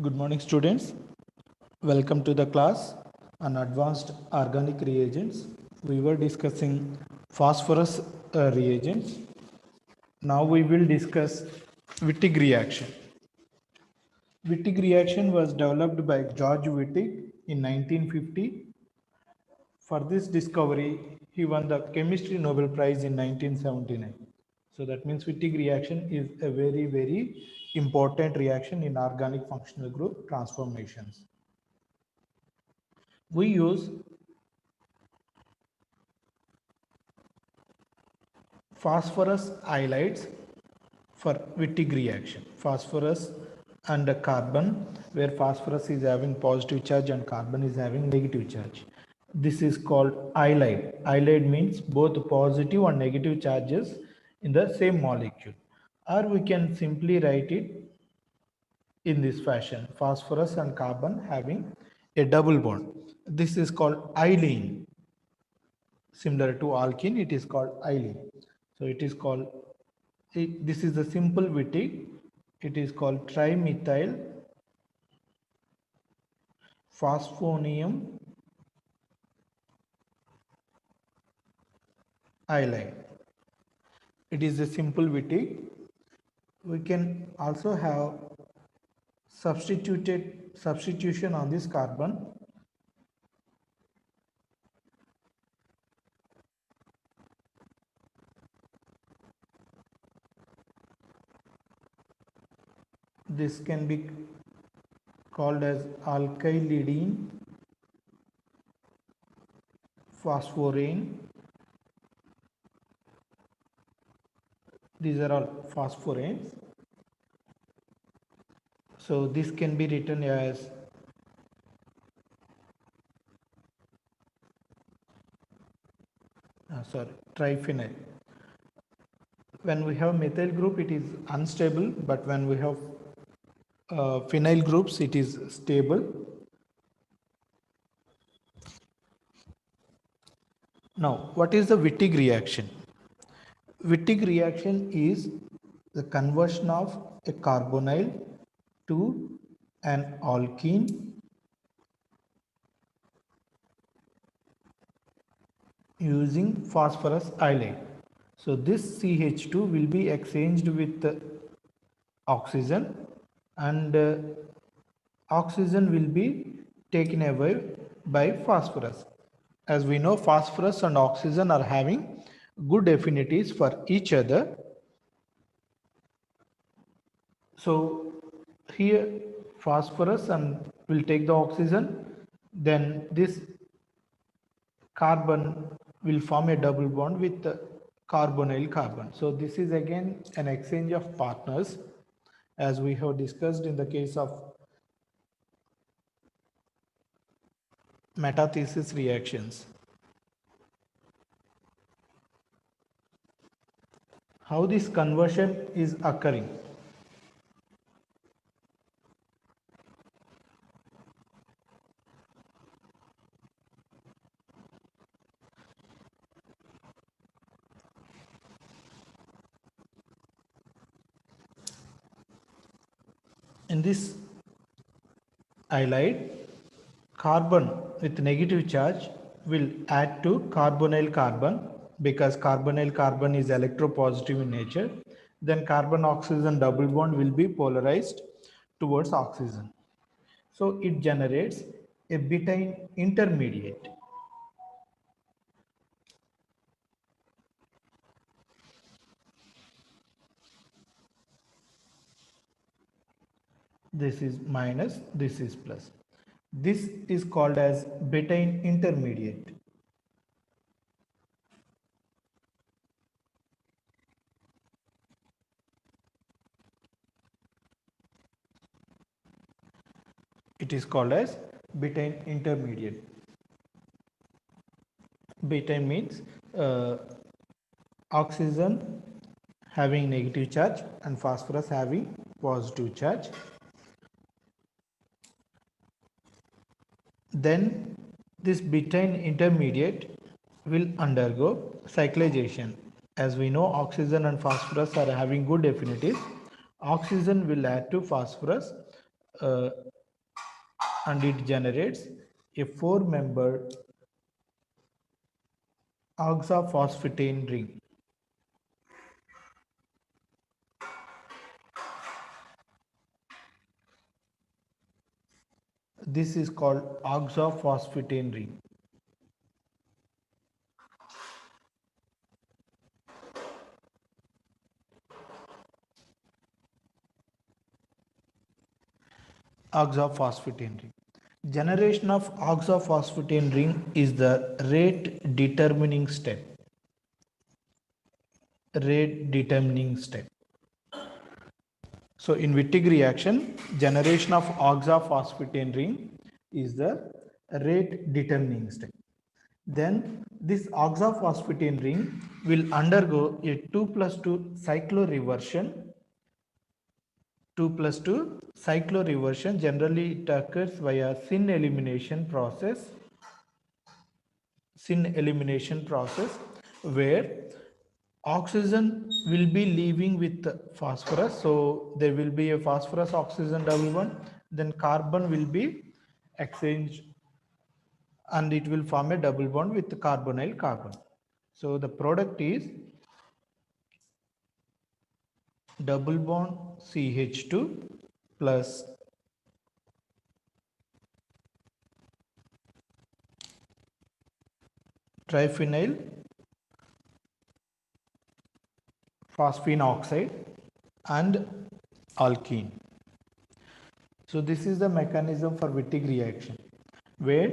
Good morning, students. Welcome to the class on advanced organic reagents. We were discussing phosphorus reagents. Now we will discuss Wittig reaction. Wittig reaction was developed by George Wittig in 1950. For this discovery, he won the Chemistry Nobel Prize in 1979. So that means Wittig reaction is a very important reaction in organic functional group transformations. We use phosphorus halides for Wittig reaction. Phosphorus and carbon, where phosphorus is having positive charge and carbon is having negative charge. This is called halide. Halide means both positive and negative charges in the same molecule. Or we can simply write it in this fashion: phosphorus and carbon having a double bond. This is calledylene. Similar to alkene, it is calledylene. So it is called, this is the simple Wittig. It is called trimethyl phosphonium halide. It is a simple Wittig. We can also have substitution on this carbon. This can be called as alkylidene phosphorane. These are all phosphoranes. So this can be written as triphenyl. When we have methyl group, it is unstable, but when we have phenyl groups, it is stable. Now, what is the Wittig reaction? Wittig reaction is the conversion of a carbonyl to an alkene using phosphorus halide. So this CH2 will be exchanged with oxygen, and oxygen will be taken away by phosphorus. As we know, phosphorus and oxygen are having good affinities for each other. So here phosphorus and will take the oxygen, then this carbon will form a double bond with the carbonyl carbon. So this is again an exchange of partners, as we have discussed in the case of metathesis reactions. How this conversion is occurring? In this halide, carbon with negative charge will add to carbonyl carbon, because carbonyl carbon is electropositive in nature. Then carbon oxygen double bond will be polarized towards oxygen. So it generates a betaine intermediate. This is minus, this is plus. This is called as betaine intermediate. It is called as betaine intermediate. Betaine means oxygen having negative charge and phosphorus having positive charge. Then this betaine intermediate will undergo cyclization. As we know, oxygen and phosphorus are having good affinities. Oxygen will add to phosphorus uh, and it generates a four-membered oxaphosphatane ring. This is called oxaphosphatane ring. Oxaphosphatane ring. Generation of oxaphosphatane ring is the rate determining step. Rate determining step. So in Wittig reaction, generation of oxaphosphatane ring is the rate determining step. Then this oxaphosphatane ring will undergo a 2 plus 2 cycloreversion. 2 plus 2 cycloreversion, generally it occurs via syn elimination process. Syn elimination process where oxygen will be leaving with phosphorus, so there will be a phosphorus oxygen double bond, then carbon will be exchanged and it will form a double bond with carbonyl carbon. So the product is double bond CH2 plus triphenyl phosphine oxide and alkene. So this is the mechanism for Wittig reaction, where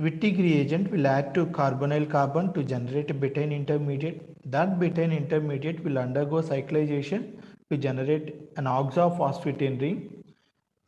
Wittig reagent will add to carbonyl carbon to generate a betaine intermediate. That betaine intermediate will undergo cyclization to generate an oxaphosphatane ring.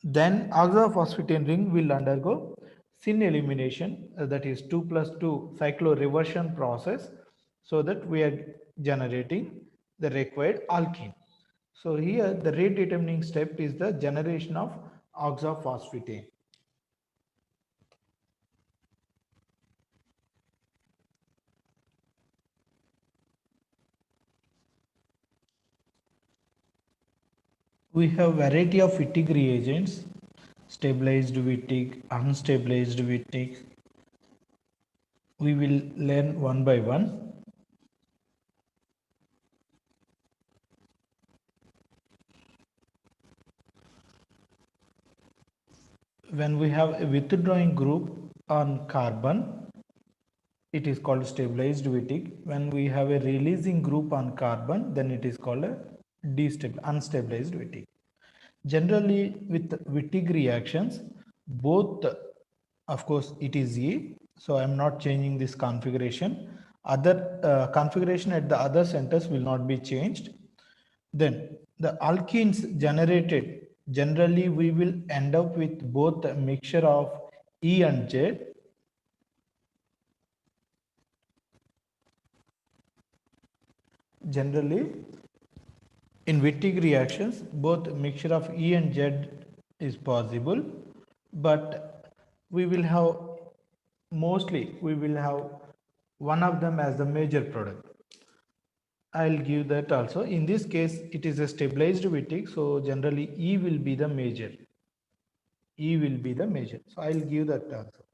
Then oxaphosphatane ring will undergo syn elimination, that is 2 plus 2 cycloreversion process, so that we are generating the required alkene. So here the rate determining step is the generation of oxaphosphatane. We have variety of Wittig reagents, stabilized Wittig, unstabilized Wittig. We will learn one by one. When we have a withdrawing group on carbon, it is called stabilized Wittig. When we have a releasing group on carbon, then it is called a unstabilized Wittig. Generally, with Wittig reactions, both, of course, it is E, so I am not changing this configuration. Other configuration at the other centers will not be changed. Then the alkenes generated, generally we will end up with both a mixture of E and Z. Generally, in Wittig reactions, both mixture of E and Z is possible, but we will have, mostly we will have one of them as the major product. I'll give that also. In this case, it is a stabilized Wittig, so generally E will be the major. E will be the major. So I'll give that also.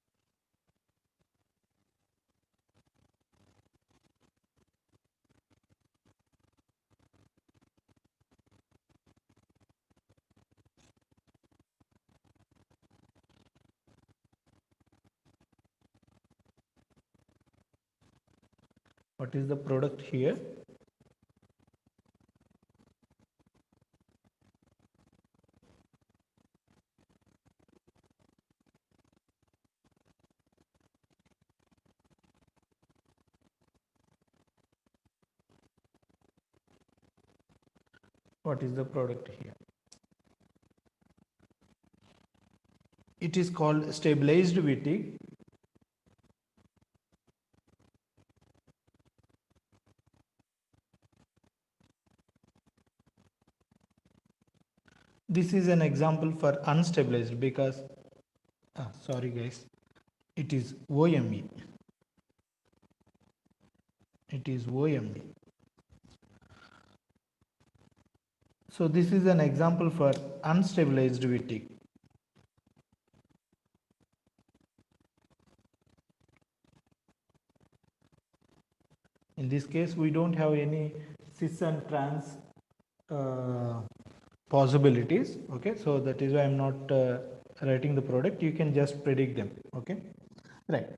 What is the product here? What is the product here? It is called stabilized Wittig. This is an example for unstabilized because, sorry guys, it is OME. It is OME. So this is an example for unstabilized Wittig. In this case, we don't have any cis and trans possibilities. Okay, so that is why I'm not writing the product. You can just predict them. Okay, right.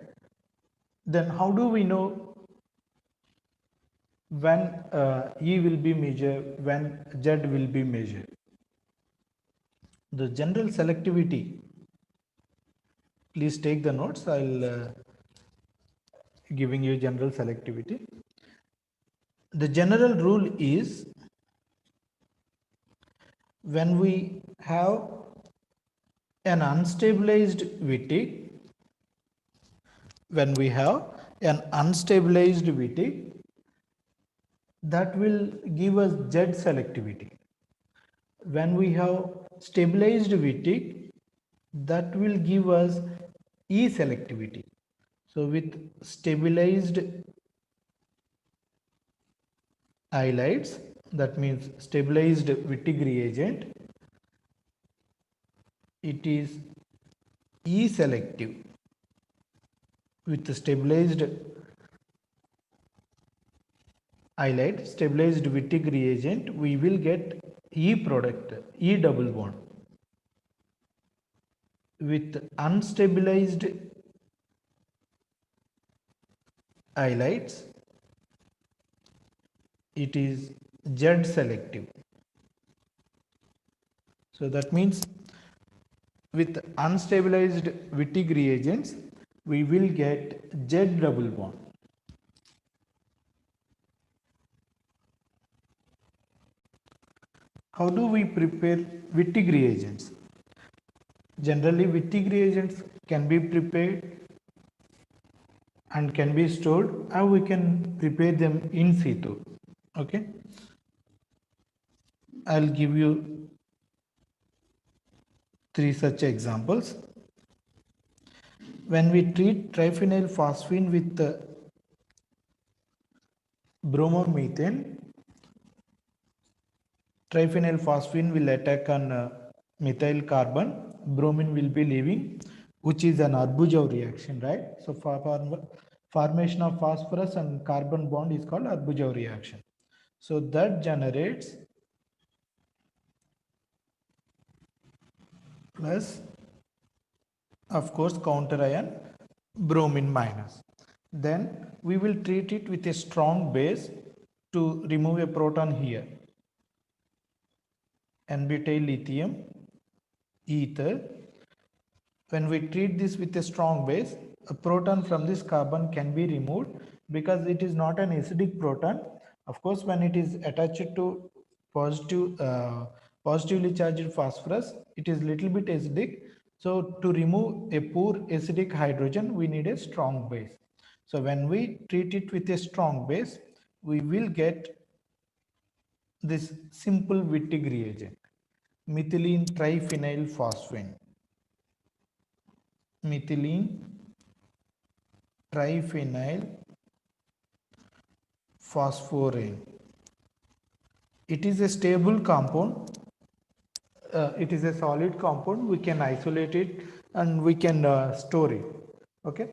Then how do we know when E will be measured, when Z will be measured? The general selectivity, please take the notes. I'll giving you general selectivity. The general rule is when we have an unstabilized Wittig, when we have an unstabilized Wittig, that will give us Z selectivity. When we have stabilized Wittig, that will give us E selectivity. So with stabilized halides, that means stabilized Wittig reagent, it is E selective. With the stabilized halide, stabilized Wittig reagent, we will get E product, E double bond. With unstabilized halides, it is Z selective. So that means with unstabilized Wittig reagents, we will get Z double bond. How do we prepare Wittig reagents? Generally, Wittig reagents can be prepared and can be stored, and we can prepare them in situ. Okay, I'll give you 3 such examples. When we treat triphenyl phosphine with bromomethane, triphenyl phosphine will attack on methyl carbon, bromine will be leaving, which is an Arbuzov reaction, right? So formation of phosphorus and carbon bond is called Arbuzov reaction. So that generates plus, of course, counter ion bromine minus. Then we will treat it with a strong base to remove a proton here. N-butyl lithium ether. When we treat this with a strong base, a proton from this carbon can be removed because it is not an acidic proton. Of course, when it is attached to positively charged phosphorus, it is little bit acidic. So to remove a poor acidic hydrogen, we need a strong base. So when we treat it with a strong base, we will get this simple Wittig reagent, methylene triphenyl phosphine. Methylene triphenyl phosphorane. It is a stable compound. It is a solid compound. We can isolate it and we can store it. Okay.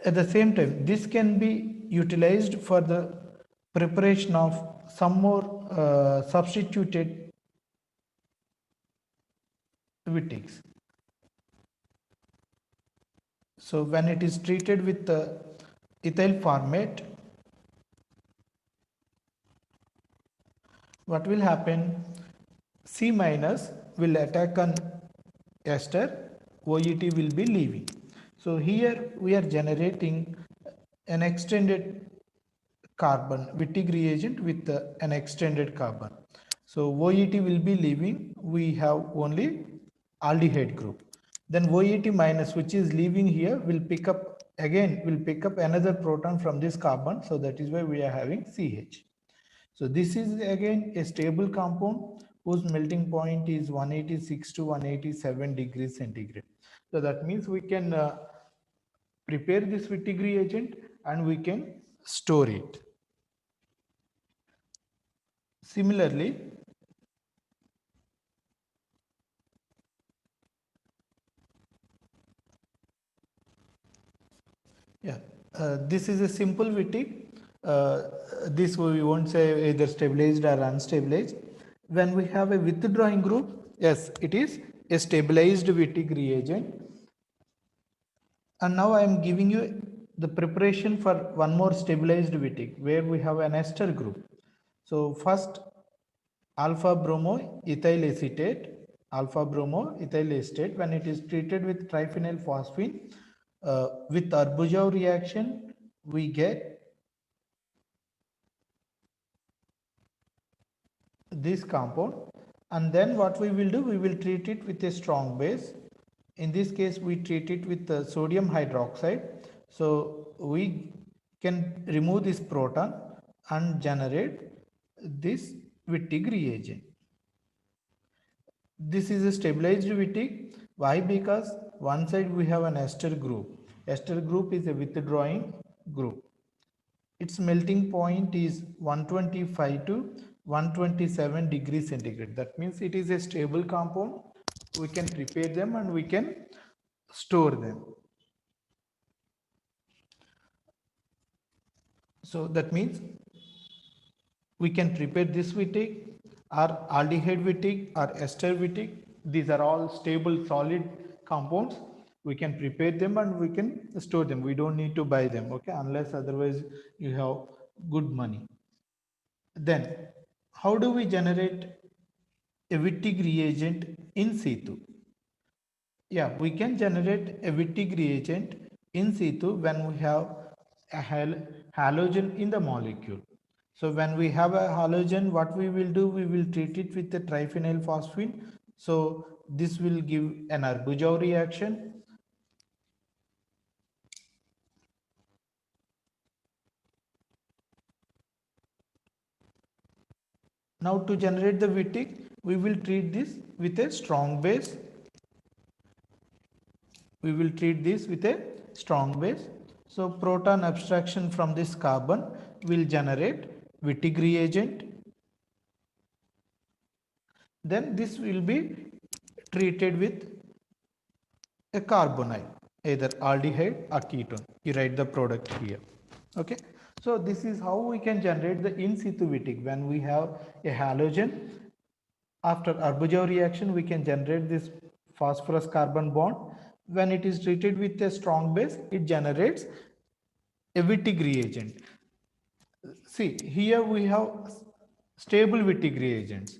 At the same time, this can be utilized for the preparation of some more substituted Wittigs. So when it is treated with the ethyl formate, what will happen? C minus will attack on ester, OET will be leaving. So here we are generating an extended carbon, Wittig reagent with an extended carbon. So OET will be leaving, we have only aldehyde group. Then OET minus, which is leaving here, will pick up another proton from this carbon. So that is why we are having CH. So this is again a stable compound whose melting point is 186 to 187 degrees centigrade. So that means we can prepare this Wittig reagent and we can store it. Similarly, Yeah, this is a simple Wittig. This we won't say either stabilized or unstabilized. When we have a withdrawing group, yes, it is a stabilized Wittig reagent. And now I am giving you the preparation for one more stabilized Wittig where we have an ester group. So first alpha bromo ethyl acetate, alpha bromo ethyl acetate, when it is treated with triphenyl phosphine with Arbuzov reaction, we get this compound. And then what we will do, we will treat it with a strong base. In this case, we treat it with sodium hydroxide. So we can remove this proton and generate this Wittig reagent. This is a stabilized Wittig. Why? Because one side we have an ester group. Ester group is a withdrawing group. Its melting point is 125 to 127 degrees centigrade. That means it is a stable compound. We can prepare them and we can store them. So that means we can prepare this Wittig or aldehyde Wittig or ester Wittig. These are all stable solid compounds. We can prepare them and we can store them. We don't need to buy them, okay, unless otherwise you have good money. Then how do we generate a Wittig reagent in situ? Yeah, we can generate a Wittig reagent in situ when we have a halogen in the molecule. So when we have a halogen, what we will do, we will treat it with the triphenyl phosphine. So this will give an Arbuzov reaction. Now to generate the Wittig, we will treat this with a strong base. We will treat this with a strong base. So proton abstraction from this carbon will generate Wittig reagent. Then this will be treated with a carbonyl, either aldehyde or ketone. You write the product here. Okay. So this is how we can generate the in situ Wittig. When we have a halogen, after Arbuzov reaction, we can generate this phosphorus carbon bond. When it is treated with a strong base, it generates a Wittig reagent. See, here we have stable Wittig reagents,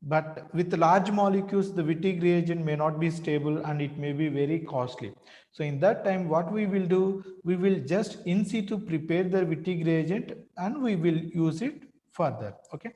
but with large molecules, the Wittig reagent may not be stable and it may be very costly. So in that time, what we will do, we will just in situ prepare the Wittig reagent and we will use it further. Okay.